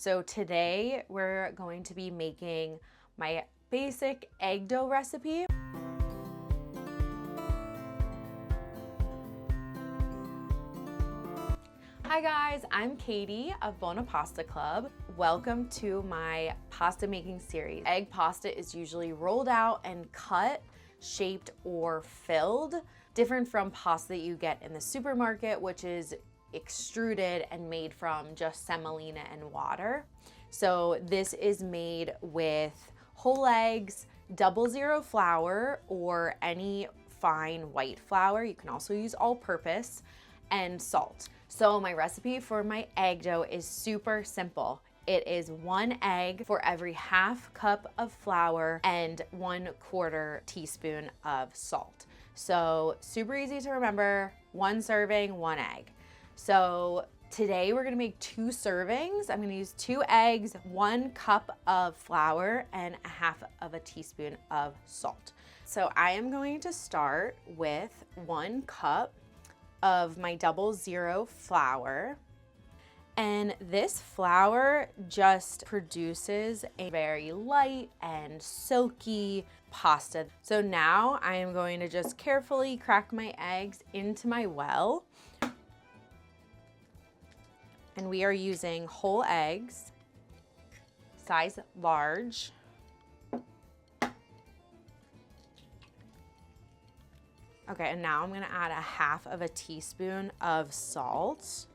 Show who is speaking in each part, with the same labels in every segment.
Speaker 1: So today we're going to be making my basic egg dough recipe. Hi guys, I'm Katie of Buona Pasta Club. Welcome to my pasta making series. Egg pasta is usually rolled out and cut, shaped, or filled, different from pasta that you get in the supermarket, which is extruded and made from just semolina and water. So this is made with whole eggs, 00 flour, or any fine white flour. You can also use all-purpose, and salt. So my recipe for my egg dough is super simple. It is 1 egg for every half cup of flour and 1/4 teaspoon of salt. So super easy to remember, 1 serving, 1 egg. So today we're gonna make 2 servings. I'm gonna use 2 eggs, 1 cup of flour, and 1/2 teaspoon of salt. So I am going to start with 1 cup of my 00 flour. And this flour just produces a very light and silky pasta. So now I am going to just carefully crack my eggs into my well. And we are using whole eggs, size large. Okay, and now I'm gonna add 1/2 teaspoon of salt.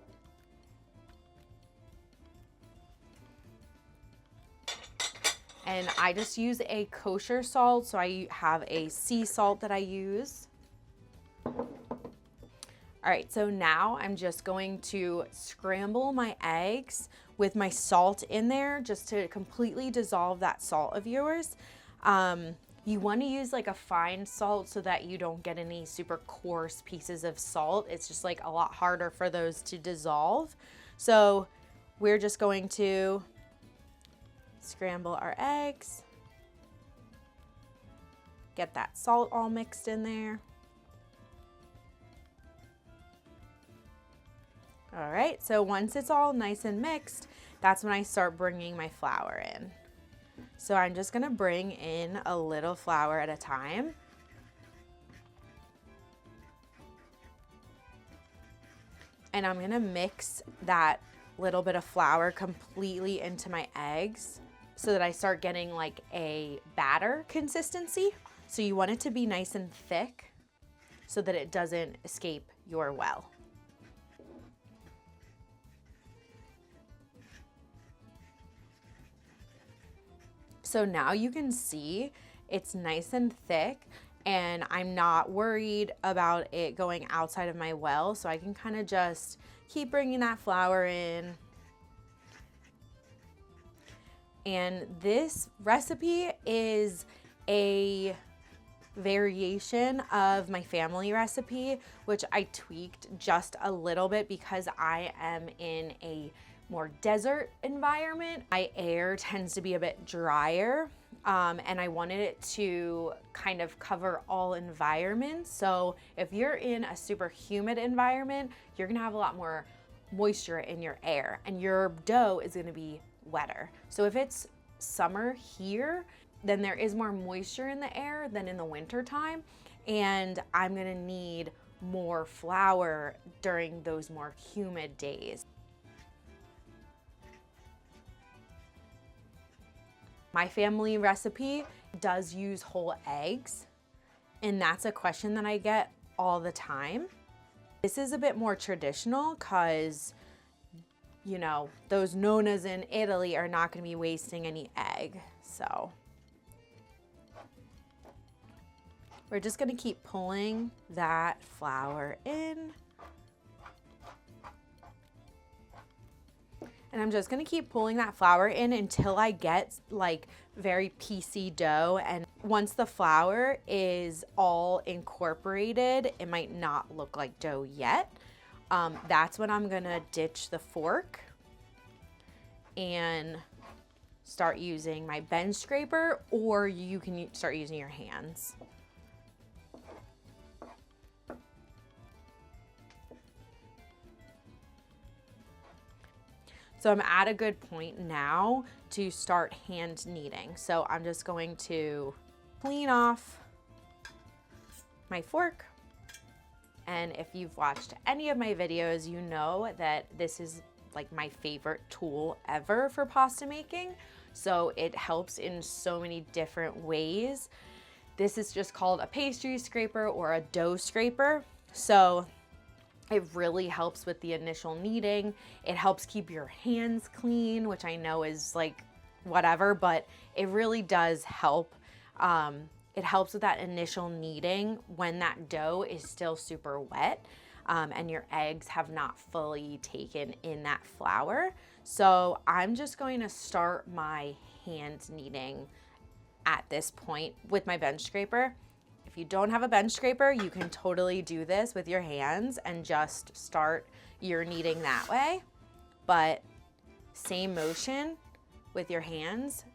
Speaker 1: And I just use a kosher salt, so I have a sea salt that I use. All right, so now I'm just going to scramble my eggs with my salt in there just to completely dissolve that salt of yours. You want to use like a fine salt so that you don't get any super coarse pieces of salt. It's just like a lot harder for those to dissolve. So we're just going to scramble our eggs, get that salt all mixed in there. All right, so once it's all nice and mixed, that's when I start bringing my flour in. So I'm just gonna bring in a little flour at a time. And I'm gonna mix that little bit of flour completely into my eggs so that I start getting like a batter consistency. So you want it to be nice and thick so that it doesn't escape your well. So now you can see it's nice and thick and I'm not worried about it going outside of my well, so I can kind of just keep bringing that flour in. And this recipe is a variation of my family recipe, which I tweaked just a little bit because I am in a more desert environment. My air tends to be a bit drier, and I wanted it to kind of cover all environments. So if you're in a super humid environment, you're gonna have a lot more moisture in your air and your dough is gonna be wetter. So if it's summer here, then there is more moisture in the air than in the winter time, and I'm gonna need more flour during those more humid days. My family recipe does use whole eggs, and that's a question that I get all the time. This is a bit more traditional because, you know, those nonas in Italy are not going to be wasting any egg. So we're just going to keep pulling that flour in. And I'm just gonna keep pulling that flour in until I get like very piecey dough. And once the flour is all incorporated, it might not look like dough yet. That's when I'm gonna ditch the fork and start using my bench scraper, or you can start using your hands. So I'm at a good point now to start hand kneading. So I'm just going to clean off my fork. And if you've watched any of my videos, you know that this is like my favorite tool ever for pasta making. So it helps in so many different ways. This is just called a pastry scraper or a dough scraper. So it really helps with the initial kneading. It helps keep your hands clean, which I know is like whatever, but it really does help. It helps with that initial kneading when that dough is still super wet and your eggs have not fully taken in that flour. So I'm just going to start my hand kneading at this point with my bench scraper. If you don't have a bench scraper, you can totally do this with your hands and just start your kneading that way. But same motion with your hands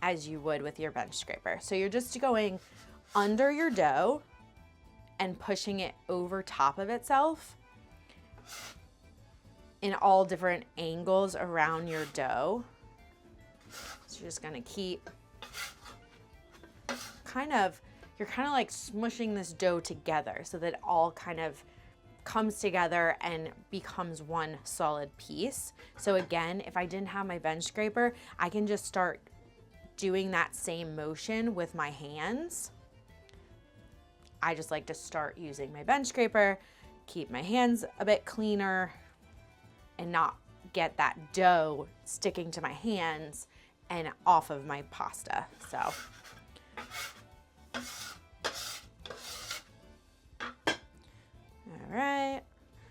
Speaker 1: as you would with your bench scraper. So you're just going under your dough and pushing it over top of itself in all different angles around your dough. So you're just gonna keep you're kind of like smushing this dough together so that it all kind of comes together and becomes one solid piece. So again, if I didn't have my bench scraper, I can just start doing that same motion with my hands. I just like to start using my bench scraper, keep my hands a bit cleaner, and not get that dough sticking to my hands and off of my pasta. So all right.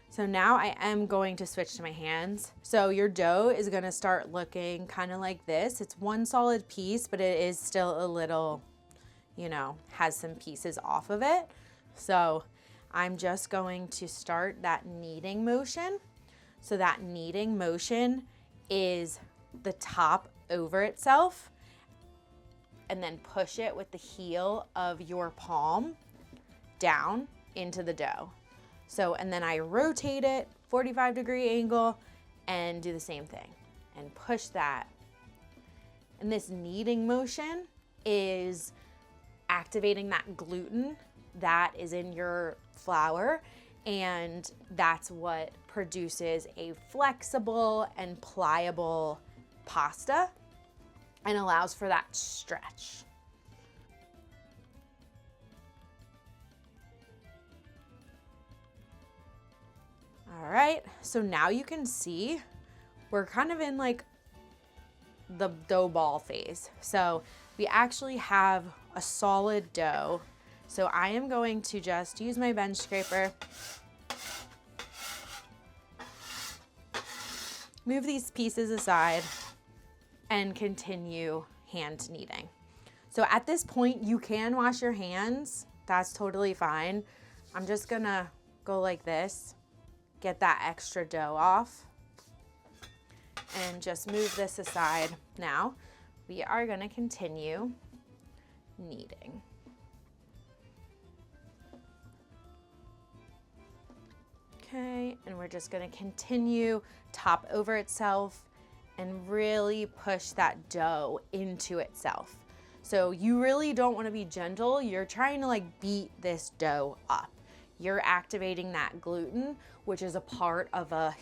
Speaker 1: So now I am going to switch to my hands. So your dough is gonna start looking kind of like this. It's one solid piece, but it is still a little, has some pieces off of it. So I'm just going to start that kneading motion. So that kneading motion is the top over itself, and then push it with the heel of your palm down into the dough. So, and then I rotate it 45-degree angle and do the same thing and push that. And this kneading motion is activating that gluten that is in your flour, and that's what produces a flexible and pliable pasta and allows for that stretch. All right, so now you can see we're kind of in like the dough ball phase. So we actually have a solid dough. So I am going to just use my bench scraper, move these pieces aside, and continue hand kneading. So at this point, you can wash your hands. That's totally fine. I'm just gonna go like this, get that extra dough off, and just move this aside. Now, we are gonna continue kneading. Okay, and we're just gonna continue top over itself and really push that dough into itself. So you really don't wanna be gentle. You're trying to like beat this dough up. You're activating that gluten, which is a part of a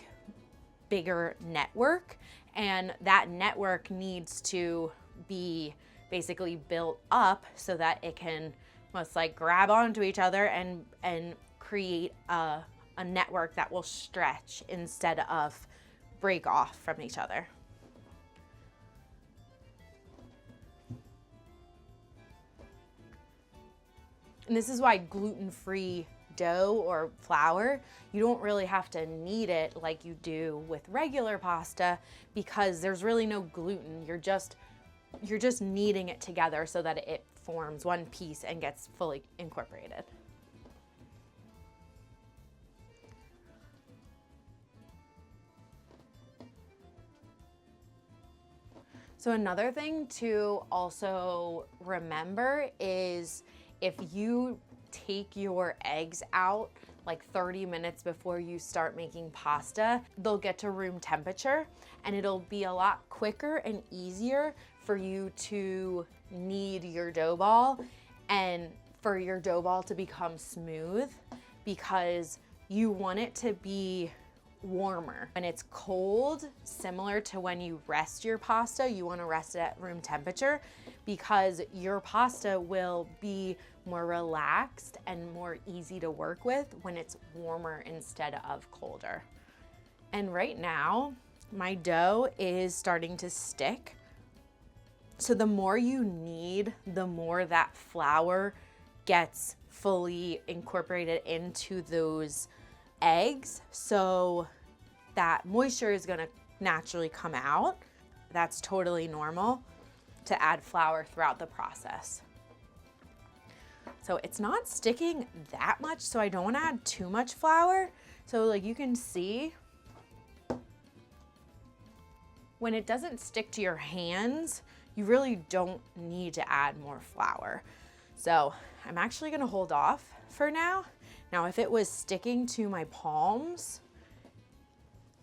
Speaker 1: bigger network, and that network needs to be basically built up so that it can almost like grab onto each other and create a network that will stretch instead of break off from each other. And this is why gluten-free dough or flour, you don't really have to knead it like you do with regular pasta because there's really no gluten. You're just kneading it together so that it forms one piece and gets fully incorporated. So another thing to also remember is if you take your eggs out like 30 minutes before you start making pasta, they'll get to room temperature, and it'll be a lot quicker and easier for you to knead your dough ball and for your dough ball to become smooth, because you want it to be warmer. When it's cold, similar to when you rest your pasta, you want to rest it at room temperature, because your pasta will be more relaxed and more easy to work with when it's warmer instead of colder. And right now, my dough is starting to stick. So the more you knead, the more that flour gets fully incorporated into those eggs, so that moisture is going to naturally come out. That's totally normal to add flour throughout the process. So it's not sticking that much, so I don't want to add too much flour. So like you can see, when it doesn't stick to your hands, you really don't need to add more flour. So I'm actually going to hold off for now. Now, if it was sticking to my palms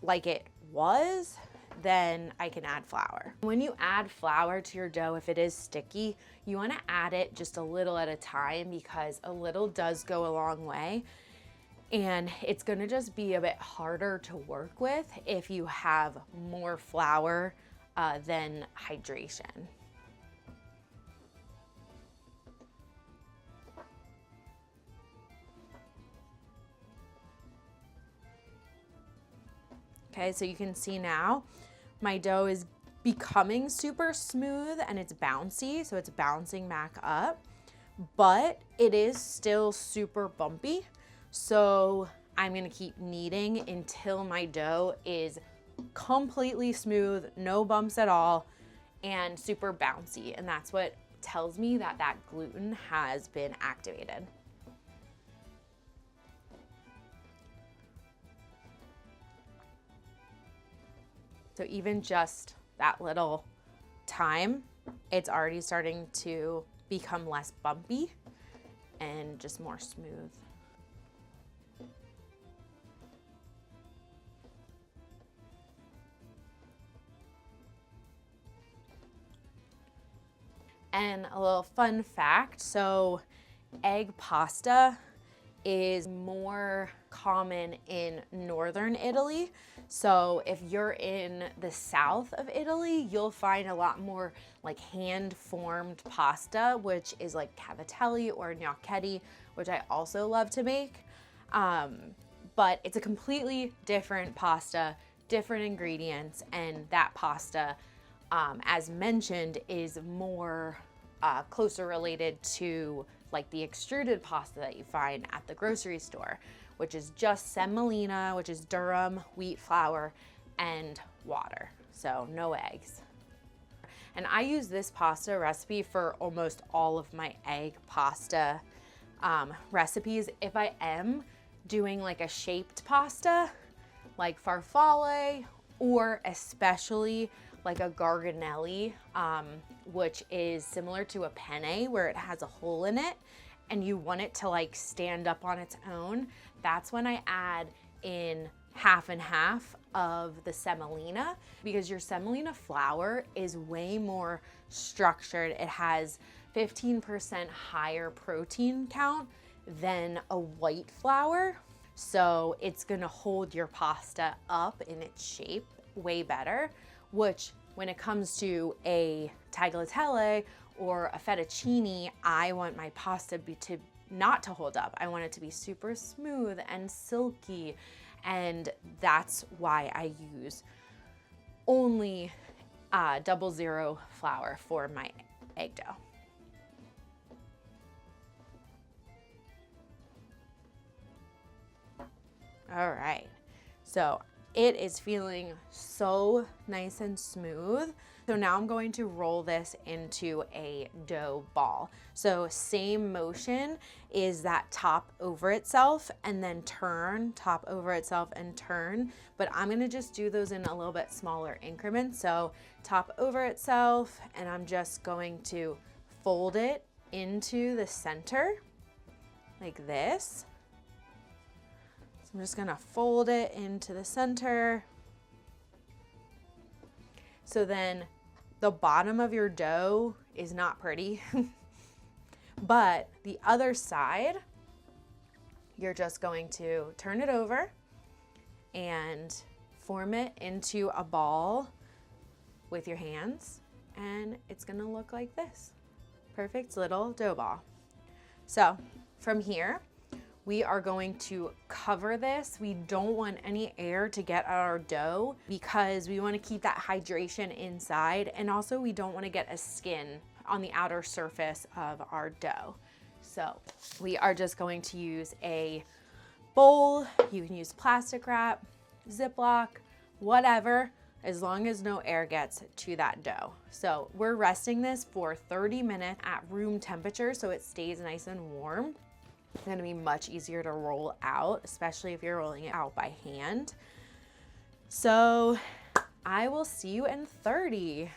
Speaker 1: like it was, then I can add flour. When you add flour to your dough, if it is sticky, you want to add it just a little at a time, because a little does go a long way, and it's going to just be a bit harder to work with if you have more flour than hydration. Okay, so you can see now my dough is becoming super smooth and it's bouncy, so it's bouncing back up, but it is still super bumpy. So I'm gonna keep kneading until my dough is completely smooth, no bumps at all, and super bouncy. And that's what tells me that that gluten has been activated. So even just that little time, it's already starting to become less bumpy and just more smooth. And a little fun fact, so egg pasta is more common in northern Italy. So if you're in the south of Italy, you'll find a lot more like hand-formed pasta, which is like cavatelli or gnocchetti, which I also love to make. But it's a completely different pasta, different ingredients, and that pasta, as mentioned, is more closer related to like the extruded pasta that you find at the grocery store, which is just semolina, which is durum, wheat flour, and water. So no eggs. And I use this pasta recipe for almost all of my egg pasta recipes. If I am doing like a shaped pasta, like farfalle, or especially like a garganelli, which is similar to a penne where it has a hole in it and you want it to like stand up on its own, that's when I add in half and half of the semolina, because your semolina flour is way more structured. It has 15% higher protein count than a white flour. So it's gonna hold your pasta up in its shape way better, which when it comes to a tagliatelle or a fettuccine, I want my pasta not to hold up. I want it to be super smooth and silky. And that's why I use only 00 flour for my egg dough. All right, so it is feeling so nice and smooth. So now I'm going to roll this into a dough ball. So same motion is that top over itself and then turn, top over itself and turn, but I'm gonna just do those in a little bit smaller increments. So top over itself, and I'm just going to fold it into the center like this. I'm just gonna fold it into the center. So then the bottom of your dough is not pretty, but the other side, you're just going to turn it over and form it into a ball with your hands, and it's gonna look like this. Perfect little dough ball. So from here, we are going to cover this. We don't want any air to get at our dough because we want to keep that hydration inside, and also we don't want to get a skin on the outer surface of our dough. So we are just going to use a bowl. You can use plastic wrap, Ziploc, whatever, as long as no air gets to that dough. So we're resting this for 30 minutes at room temperature so it stays nice and warm. It's gonna be much easier to roll out, especially if you're rolling it out by hand. So I will see you in 30.